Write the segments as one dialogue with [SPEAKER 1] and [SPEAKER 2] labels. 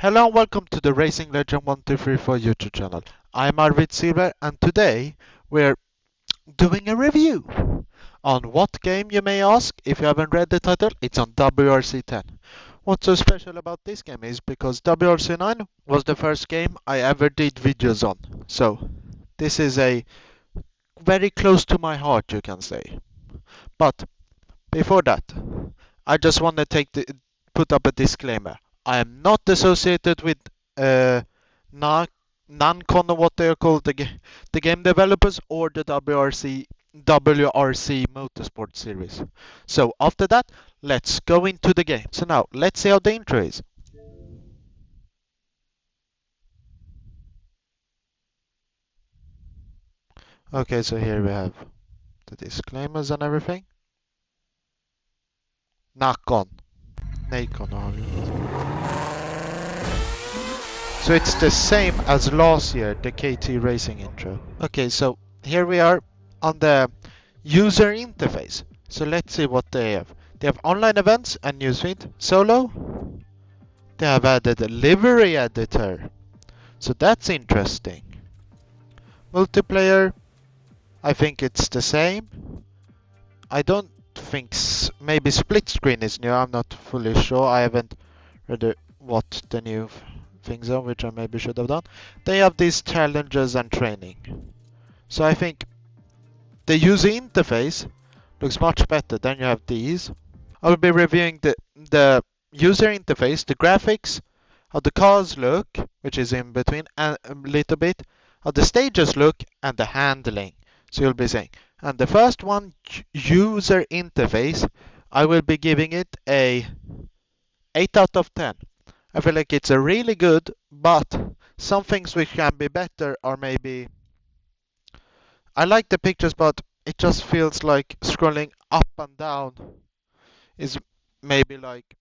[SPEAKER 1] Hello and welcome to the Racing Legend 1234 YouTube channel. I'm Arvid Silver and today we're doing a review. On what game, you may ask? If you haven't read the title, it's on WRC10. What's so special about this game is because WRC9 was the first game I ever did videos on. So this is a very close to my heart, you can say. But before that, I just want to put up a disclaimer. I am not associated with non-con or what they are called, the game developers or the WRC Motorsport series. So after that, let's go into the game. So now, let's see how the intro is. Okay, so here we have the disclaimers and everything. Nakon. So it's the same as last year, the KT Racing intro. Okay, so here we are on the user interface. So let's see what they have. They have online events and newsfeed. Solo. They have added a livery editor. So that's interesting. Multiplayer. I think it's the same. I don't think maybe split screen is new. I'm not fully sure. I haven't read what the new things are, which I maybe should have done. They have these challenges and training. So I think the user interface looks much better. Then you have these. I will be reviewing the user interface, the graphics, how the cars look, which is in between, and a little bit, how the stages look, and the handling. So you'll be saying, and the first one, user interface, I will be giving it a 8 out of 10. I feel like it's a really good, but some things which can be better are maybe... I like the pictures, but it just feels like scrolling up and down is maybe like...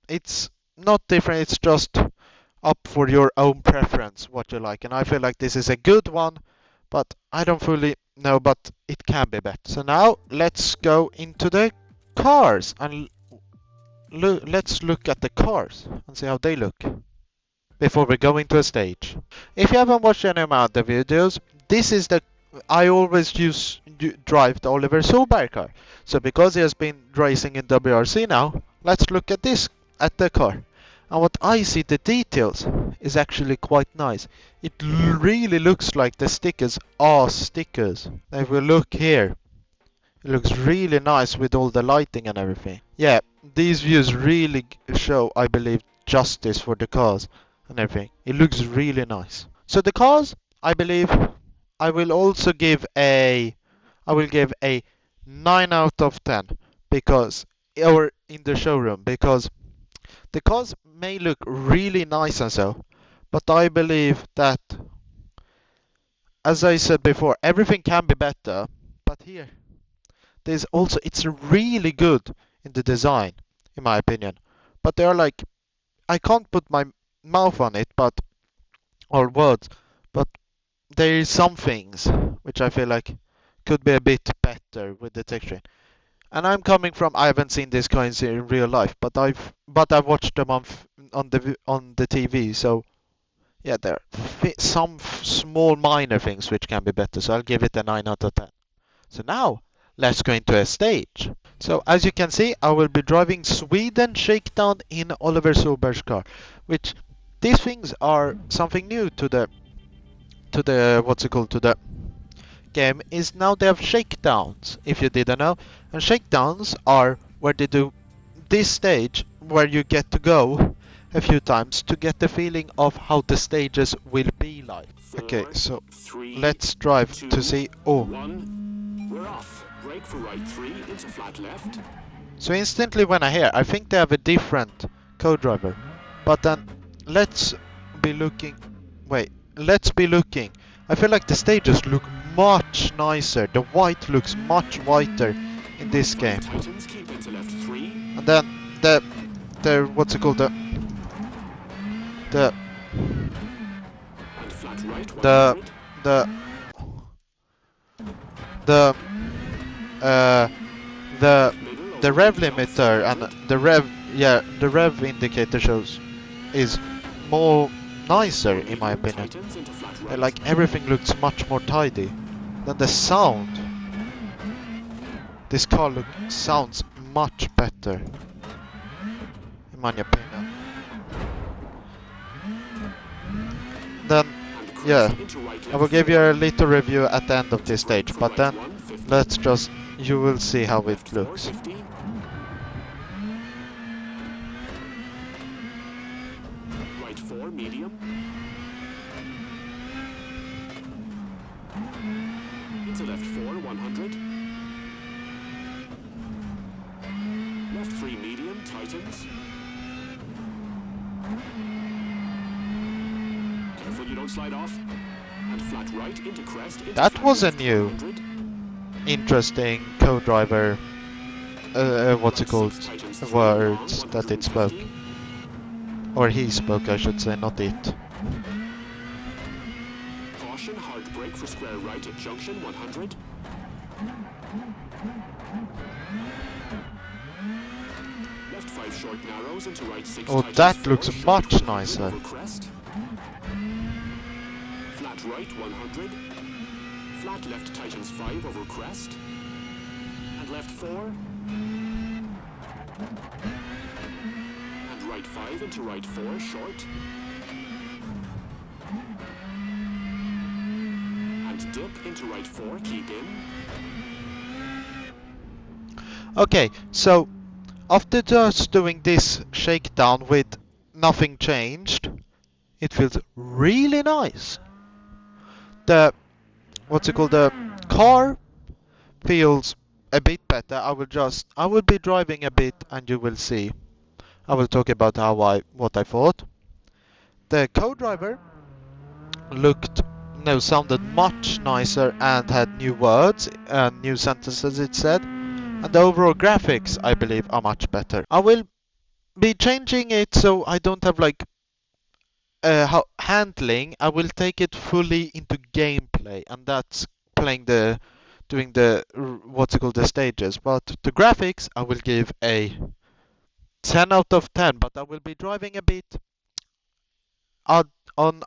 [SPEAKER 1] It's not different, it's just up for your own preference what you like. And I feel like this is a good one, but I don't fully know, but it can be better. So now let's go into the cars and let's look at the cars and see how they look before we go into a stage. If you haven't watched any of my other videos, this is the I always drive the Oliver Solberg car. So because he has been racing in WRC now, let's look at the car. And what I see, the details is actually quite nice. It really looks like the stickers are stickers. If we look here, it looks really nice with all the lighting and everything. Yeah, these views really show, I believe, justice for the cars and everything. It looks really nice. So the cars, I believe, I will also give a 9 out of 10 because, or in the showroom, because the cars may look really nice and so, but I believe that, as I said before, everything can be better, but here, there's also, it's really good in the design, in my opinion. But they are like, I can't put my mouth on it, but, or words, but there is some things which I feel like could be a bit better with the texturing. And I'm coming from, I haven't seen these coins in real life, but I've watched them on the TV. So yeah, there are some small minor things which can be better. So I'll give it a 9 out of 10. So now let's go into a stage. So as you can see, I will be driving Sweden Shakedown in Oliver Solberg's car, which these things are something new to the what's it called, to the game. Is now they have shakedowns, if you didn't know. And shakedowns are where they do this stage where you get to go a few times to get the feeling of how the stages will be like. Okay, so let's drive to see. Oh,
[SPEAKER 2] we're off. Brake for right 3 into flat left.
[SPEAKER 1] So instantly when I hear, I think they have a different co-driver. But then let's be looking. Wait, let's be looking. I feel like the stages look much nicer. The white looks much whiter in this game. And then the what's it called, the rev limiter and the rev indicator shows is more nicer
[SPEAKER 2] Four
[SPEAKER 1] in my
[SPEAKER 2] medium,
[SPEAKER 1] opinion.
[SPEAKER 2] tightens into flat right.
[SPEAKER 1] Like everything looks much more tidy. Then the sound. This car sounds much better, in my opinion. Then,
[SPEAKER 2] And
[SPEAKER 1] yeah,
[SPEAKER 2] crest into right
[SPEAKER 1] I will
[SPEAKER 2] left
[SPEAKER 1] give you
[SPEAKER 2] four.
[SPEAKER 1] a little review at the end of
[SPEAKER 2] Into
[SPEAKER 1] this
[SPEAKER 2] brake
[SPEAKER 1] stage,
[SPEAKER 2] for
[SPEAKER 1] but
[SPEAKER 2] right
[SPEAKER 1] then
[SPEAKER 2] one, 50.
[SPEAKER 1] let's just, you will see how it
[SPEAKER 2] Left four,
[SPEAKER 1] looks.
[SPEAKER 2] 50. Right four, medium. Into left four, 100. Left three, medium, tightens. Careful you don't slide off. And flat right into crest. Into
[SPEAKER 1] That
[SPEAKER 2] flat
[SPEAKER 1] was a
[SPEAKER 2] left,
[SPEAKER 1] new,
[SPEAKER 2] 100.
[SPEAKER 1] interesting co-driver, what's it
[SPEAKER 2] Right
[SPEAKER 1] called,
[SPEAKER 2] six, tightens three, long,
[SPEAKER 1] words that it spoke.
[SPEAKER 2] 150.
[SPEAKER 1] Or he spoke, I should say, not it.
[SPEAKER 2] Caution, hard brake for square right at junction, 100. Left five short narrows into right six.
[SPEAKER 1] Oh,
[SPEAKER 2] tightens
[SPEAKER 1] that
[SPEAKER 2] four,
[SPEAKER 1] looks
[SPEAKER 2] short
[SPEAKER 1] much
[SPEAKER 2] 100
[SPEAKER 1] nicer.
[SPEAKER 2] over crest. Flat right 100. Flat left tightens 5 over crest. And left 4. And right 5 into right 4, short. And dip into right 4, keep in.
[SPEAKER 1] Okay, so after just doing this shakedown with nothing changed, it feels really nice. The, what's it called, the car feels a bit better. I will be driving a bit and you will see. I will talk about what I thought. The co-driver sounded much nicer and had new words and new sentences it said. And the overall graphics, I believe, are much better. I will be changing it so I don't have like handling. I will take it fully into gameplay, and that's doing the what's it called, the stages. But the graphics, I will give a 10 out of 10. But I will be driving a bit odd on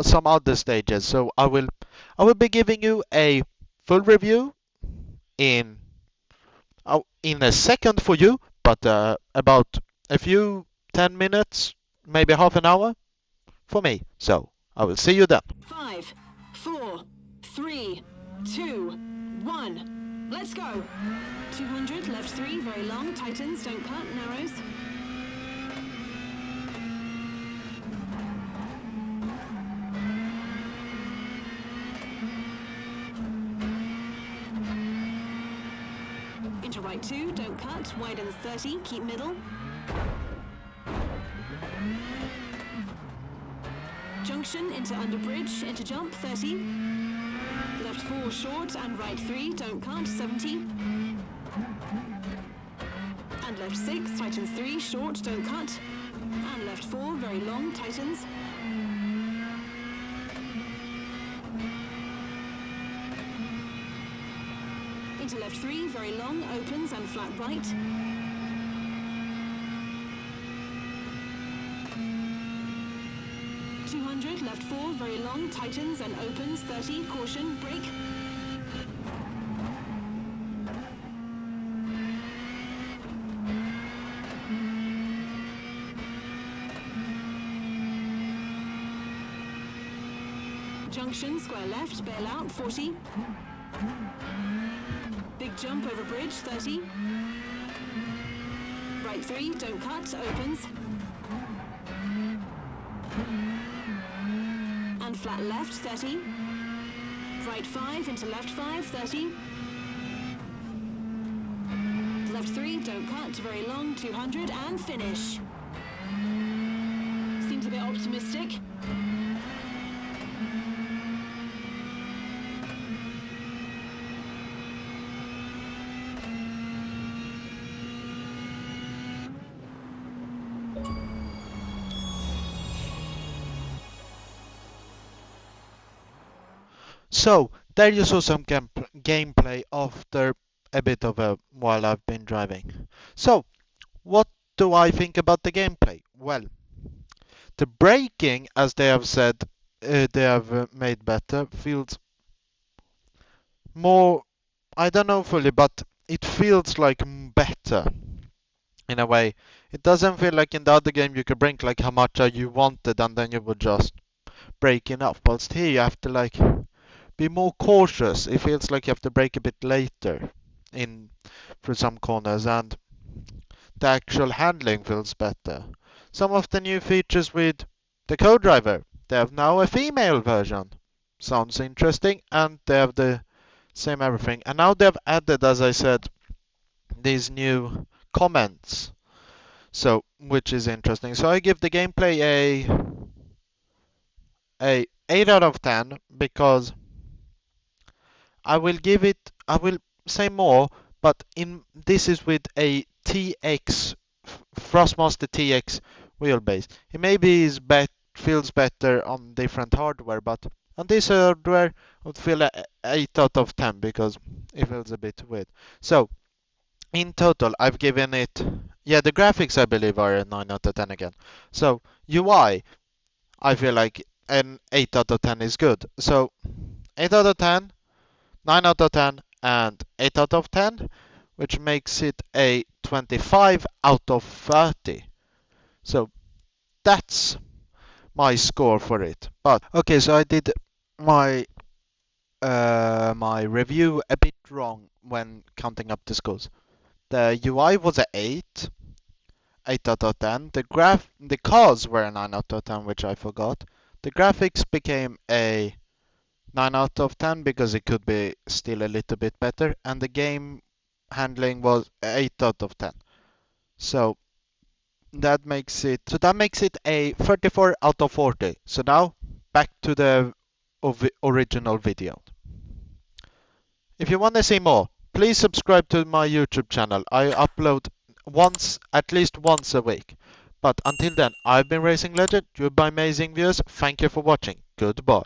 [SPEAKER 1] some other stages, so I will be giving you a full review in in a second for you, but about a few 10 minutes, maybe half an hour for me. So I will see you then.
[SPEAKER 3] 5, 4, 3, 2, 1. Let's go. 200, left 3, very long, tightens, don't cut, narrows. Into right 2, don't cut, widens 30, keep middle. Junction into underbridge, into jump, 30. Left 4 short and right 3, don't cut, 70. And left 6, tightens 3, short, don't cut. And left 4, very long, tightens. Into left 3, very long, opens and flat right. Left 4, very long, tightens and opens, 30, caution, brake. Junction, square left, bail out, 40. Big jump over bridge, 30. Right 3, don't cut, opens. And flat left, 30. Right 5 into left 5, 30. Left 3, don't cut, very long, 200, and finish. Seems a bit optimistic.
[SPEAKER 1] So there you saw some gameplay after a bit of a while I've been driving. So what do I think about the gameplay? Well, the braking, as they have said, they have made better, feels more. I don't know fully, but it feels like better in a way. It doesn't feel like in the other game you could brake like how much you wanted and then you would just brake enough. But here you have to like be more cautious. It feels like you have to brake a bit later in through some corners, and the actual handling feels better. Some of the new features with the co-driver, they have now a female version. Sounds interesting, and they have the same everything. And now they have added, as I said, these new comments. So, which is interesting. So I give the gameplay a 8 out of 10 because I will say more, but in this is with a TX Thrustmaster Tx wheelbase. It maybe feels better on different hardware, but on this hardware I would feel a 8 out of 10 because it feels a bit weird. So in total I've given it, yeah, the graphics I believe are a 9 out of 10 again. So UI, I feel like an 8 out of 10 is good. So 8 out of 10, 9 out of 10 and 8 out of 10, which makes it a 25 out of 30. So that's my score for it. But okay, so I did my my review a bit wrong when counting up the scores. The UI was a 8 out of 10. The cars were a 9 out of 10, which I forgot. The graphics became a 9 out of 10 because it could be still a little bit better, and the game handling was 8 out of 10. So that makes it a 34 out of 40. So now back to the original video. If you want to see more, please subscribe to my YouTube channel. I upload at least once a week. But until then, I've been Racing Legend, you're my amazing viewers. Thank you for watching. Goodbye.